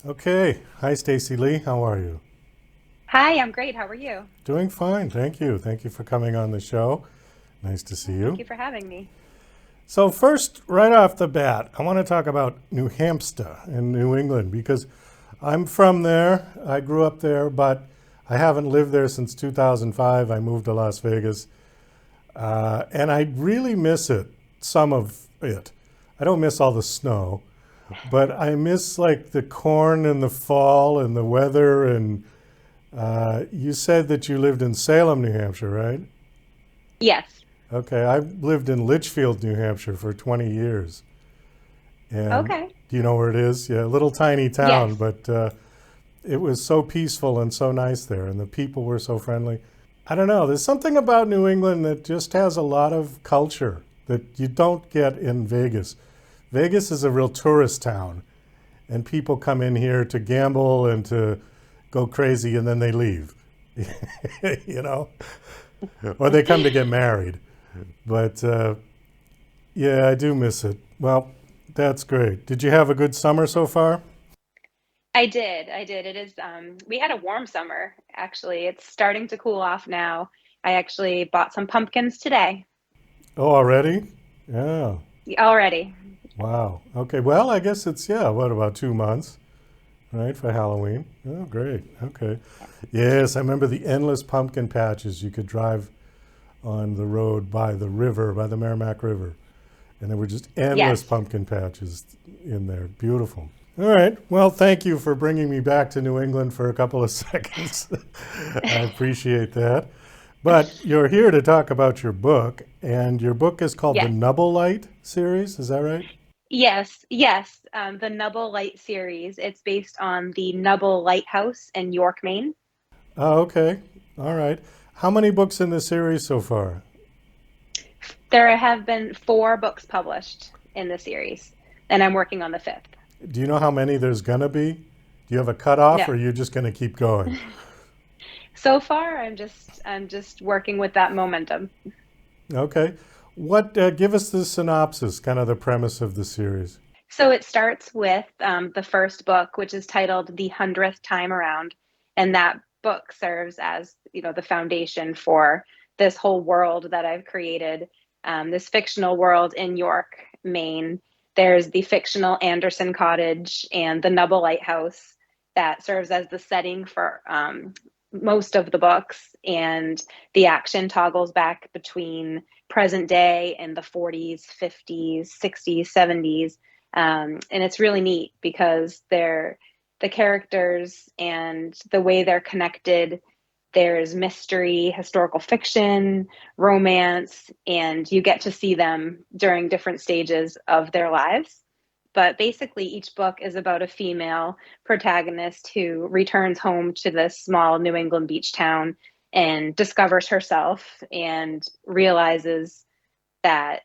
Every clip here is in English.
Okay. Hi, Stacy Lee. How are you? Hi, I'm great. How are you? Doing fine. Thank you. Thank you for coming on the show. Nice to see Oh, thank you. you for having me. So, first, right off the bat, I want to talk about New Hampshire in New England because I'm from there. I grew up there, but I haven't lived there since 2005. I moved to Las Vegas, and I really miss it, some of it. I don't miss all the snow, but I miss like the corn in the fall and the weather. And you said that you lived in Salem, New Hampshire, right? Yes. Okay, I've lived in Litchfield, New Hampshire for 20 years. And Okay. do you know where it is? Yeah, a little tiny town, Yes. but it was so peaceful and so nice there, and the people were so friendly. I don't know, there's something about New England that just has a lot of culture that you don't get in Vegas. Vegas is a real tourist town, and people come in here to gamble and to go crazy, and then they leave, you know, or they come to get married. But yeah, I do miss it. Well, that's great. Did you have a good summer so far? I did. I did. It is we had a warm summer actually. It's starting to cool off now. I actually bought some pumpkins today Oh, already? Yeah. already. Wow. Okay. Well, I guess it's, yeah, what, about 2 months, right, for Halloween? Oh, great. Okay. Yes, I remember the endless pumpkin patches. You could drive on the road by the river, by the Merrimack River, and there were just endless Yes. pumpkin patches in there. Beautiful. All right. Well, thank you for bringing me back to New England for a couple of seconds. I appreciate that. But you're here to talk about your book, and your book is called the Yes. Nubble Light series. Is that right? Yes. Yes. The Nubble Light series. It's based on the Nubble Lighthouse in York, Maine. Oh, okay. All right. How many books in the series so far? There have been four books published in the series, and I'm working on the fifth. Do you know how many there's gonna be? Do you have a cutoff, No. or are you just gonna keep going? So far, I'm just working with that momentum. Okay. What? Give us the synopsis, kind of the premise of the series. So it starts with the first book, which is titled "The Hundredth Time Around," and that book serves as the foundation for this whole world that I've created. This fictional world in York, Maine. There's the fictional Anderson Cottage and the Nubble Lighthouse that serves as the setting for most of the books, and the action toggles back between present day and the 40s, 50s, 60s, 70s. And it's really neat because the characters and the way they're connected. There's mystery, historical fiction, romance, and you get to see them during different stages of their lives. But basically, each book is about a female protagonist who returns home to this small New England beach town and discovers herself and realizes that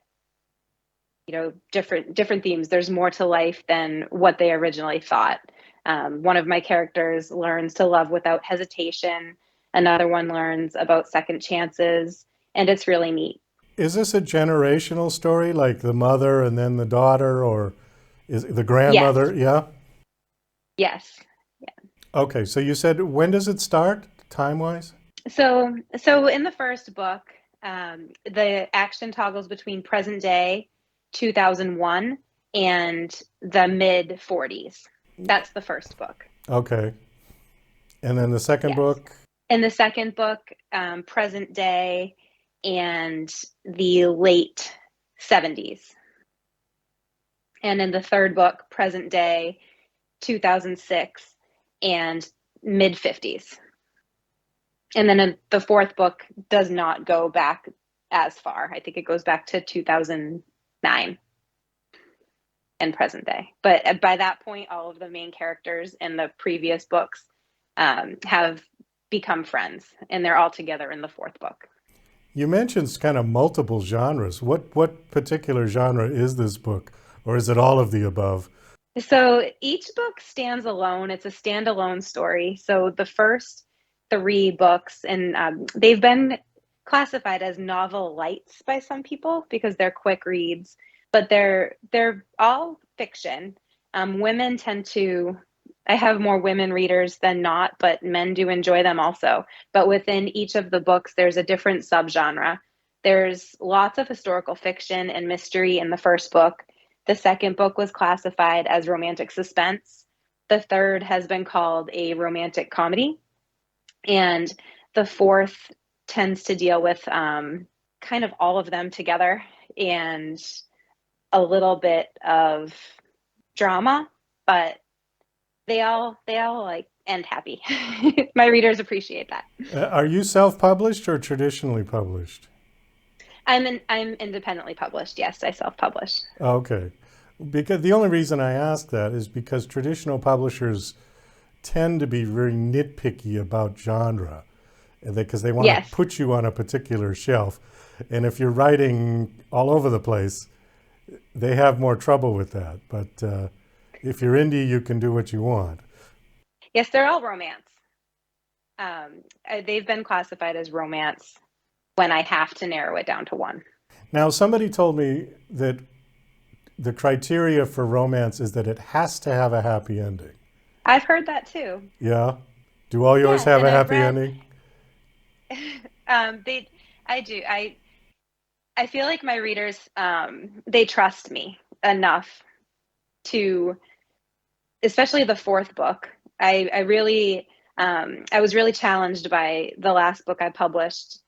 different themes. There's more to life than what they originally thought. One of my characters learns to love without hesitation. Another one learns about second chances, and it's really neat. Is this a generational story, like the mother and then the daughter, or is it the grandmother? Yes, Yeah. yes. Okay. So you said, when does it start, time wise? So in the first book, the action toggles between present day, 2001, and the mid 40s. That's the first book. Okay. And then the second Yes. book. In the second book, present day and the late 70s. And in the third book, present day, 2006, and mid 50s. And then in the fourth book does not go back as far. I think it goes back to 2009 and present day. But by that point, all of the main characters in the previous books have become friends, and they're all together in the fourth book. You mentioned kind of multiple genres. What particular genre is this book, or is it all of the above? So each book stands alone. It's a standalone story. So the first three books, and they've been classified as novel lights by some people because they're quick reads, but they're all fiction. Women tend to I have more women readers than not, but men do enjoy them also. But within each of the books, there's a different subgenre. There's lots of historical fiction and mystery in the first book. The second book was classified as romantic suspense. The third has been called a romantic comedy. And the fourth tends to deal with kind of all of them together and a little bit of drama, but they all like end happy. My readers appreciate that. Are you self-published or traditionally published? I'm independently published. Yes, I self-publish. Okay. Because the only reason I ask that is because traditional publishers tend to be very nitpicky about genre, because they want to Yes. put you on a particular shelf. And if you're writing all over the place, they have more trouble with that. But if you're indie, you can do what you want. Yes, they're all romance. They've been classified as romance when I have to narrow it down to one. Now, somebody told me that the criteria for romance is that it has to have a happy ending. I've heard that too. Yeah? Do all yours Yes, have and a I've happy read. ending? They, I do. I feel like my readers, they trust me enough to, especially the fourth book. I really, I was really challenged by the last book I published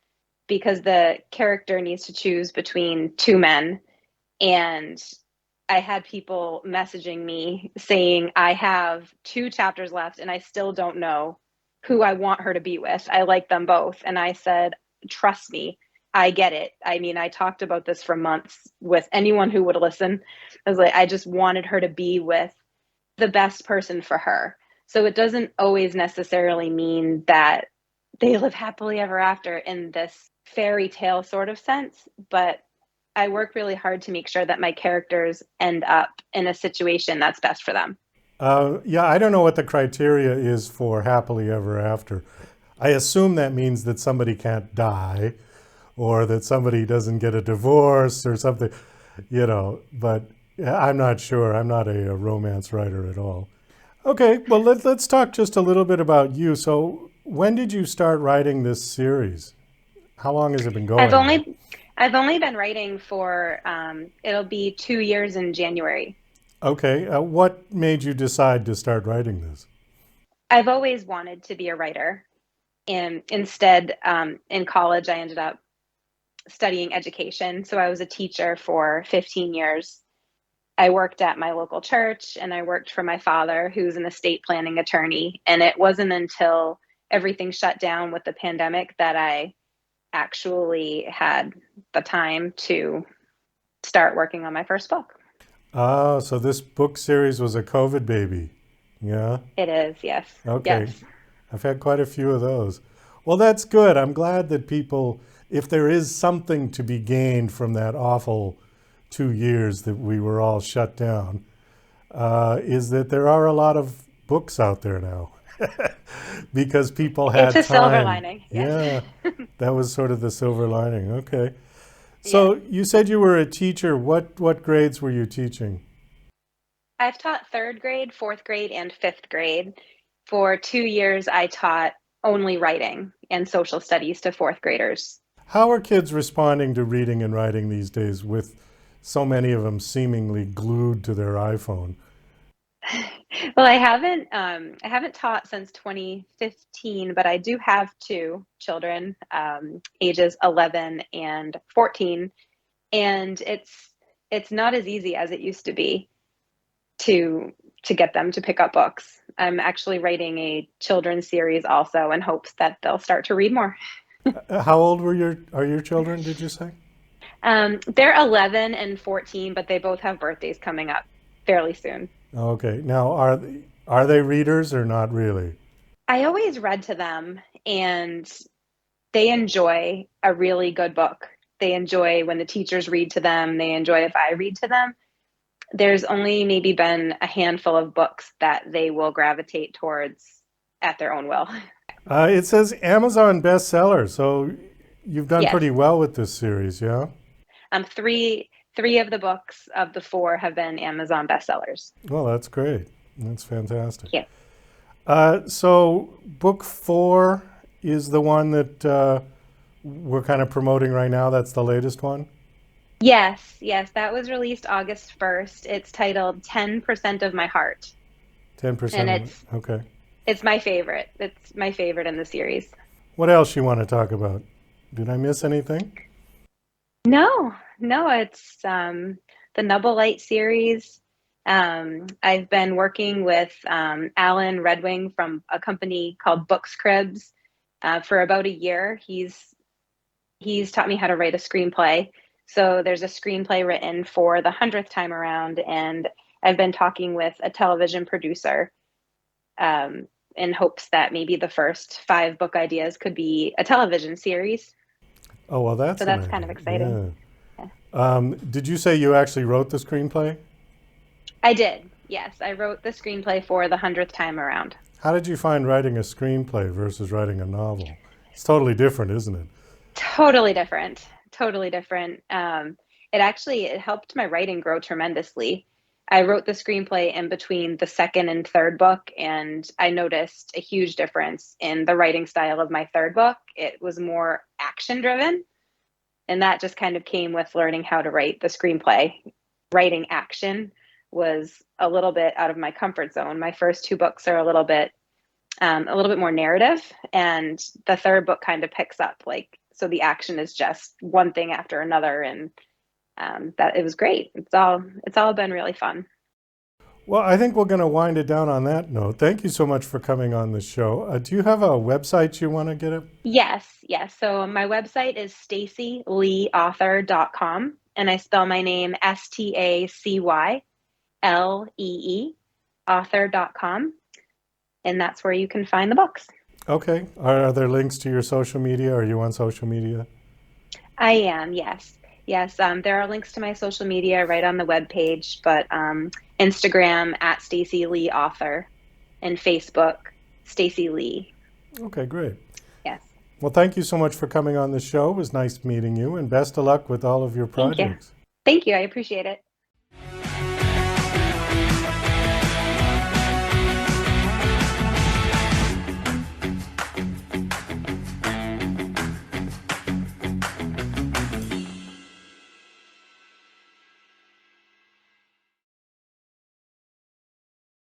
because the character needs to choose between two men. And I had people messaging me saying, I have two chapters left and I still don't know who I want her to be with. I like them both. And I said, trust me, I get it. I mean, I talked about this for months with anyone who would listen. I was like, I just wanted her to be with the best person for her. So it doesn't always necessarily mean that they live happily ever after in this fairy tale sort of sense, but I work really hard to make sure that my characters end up in a situation that's best for them. Yeah, I don't know what the criteria is for happily ever after. I assume that means that somebody can't die or that somebody doesn't get a divorce or something, but I'm not sure. I'm not a romance writer at all. Okay, well, let's talk just a little bit about you. So, when did you start writing this series? How long has it been I've going now? only I've only been writing for it'll be 2 years in January. Okay, what made you decide to start writing this? I've always wanted to be a writer, and instead, in college, I ended up studying education. So I was a teacher for 15 years. I worked at my local church and I worked for my father, who's an estate planning attorney. And it wasn't until everything shut down with the pandemic that I actually had the time to start working on my first book. Ah, so this book series was a COVID baby. Yeah. It is, yes. Okay. Yes. I've had quite a few of those. Well, that's good. I'm glad that people, if there is something to be gained from that awful 2 years that we were all shut down, is that there are a lot of books out there now because people It's had a silver time. lining, yes. Yeah, that was sort of the silver lining. Okay. Yes. So you said you were a teacher. What grades were you teaching? I've taught third grade, fourth grade, and fifth grade. For 2 years, I taught only writing and social studies to fourth graders. How are kids responding to reading and writing these days with so many of them seemingly glued to their iPhone? Well, I haven't taught since 2015, but I do have two children, ages 11 and 14, and it's not as easy as it used to be to get them to pick up books. I'm actually writing a children's series also in hopes that they'll start to read more. How old are your children, did you say? They're 11 and 14, but they both have birthdays coming up fairly soon. Okay. Now, are they readers or not really? I always read to them, and they enjoy a really good book. They enjoy when the teachers read to them. They enjoy if I read to them. There's only maybe been a handful of books that they will gravitate towards at their own will. It says Amazon bestseller, so you've done Yes. pretty well with this series, yeah? Three of the books of the four have been Amazon bestsellers. Well, that's great. That's fantastic. Yeah. So book 4 is the one that we're kind of promoting right now. That's the latest one. Yes, yes, that was released August 1st. It's titled 10% of My Heart, and 10% of it. Okay. it's my favorite. It's my favorite in the series. What else you want to talk about? Did I miss anything? No, no, it's the Nubble Light series. I've been working with Alan Redwing from a company called Books Cribs for about a year. He's taught me how to write a screenplay. So there's a screenplay written for the 100th time around, and I've been talking with a television producer in hopes that maybe the first 5 book ideas could be a television series. Oh, well, So that's an that's kind idea. of exciting. Yeah. Yeah. Did you say you actually wrote the screenplay? I did. Yes, I wrote the screenplay for the 100th time around. How did you find writing a screenplay versus writing a novel? It's totally different, isn't it? Totally different. Totally different. It helped my writing grow tremendously. I wrote the screenplay in between the second and third book, and I noticed a huge difference in the writing style of my third book. It was more action driven, and that just kind of came with learning how to write the screenplay. Writing action was a little bit out of my comfort zone. My first 2 books are a little bit more narrative, and the third book kind of picks up, like, so the action is just one thing after another, and that it was great. It's all been really fun. Well, I think we're going to wind it down on that note. Thank you so much for coming on the show. Do you have a website you want to get up? Yes, yes. So my website is stacyleeauthor.com, and I spell my name StacyLee author.com, and that's where you can find the books. Okay. Are there links to your social media? Are you on social media? I am, yes. Yes, there are links to my social media right on the webpage, but Instagram at Stacy Lee Author and Facebook, Stacy Lee. Okay, great. Yes. Well, thank you so much for coming on the show. It was nice meeting you, and best of luck with all of your Thank you. projects. Thank you. I appreciate it.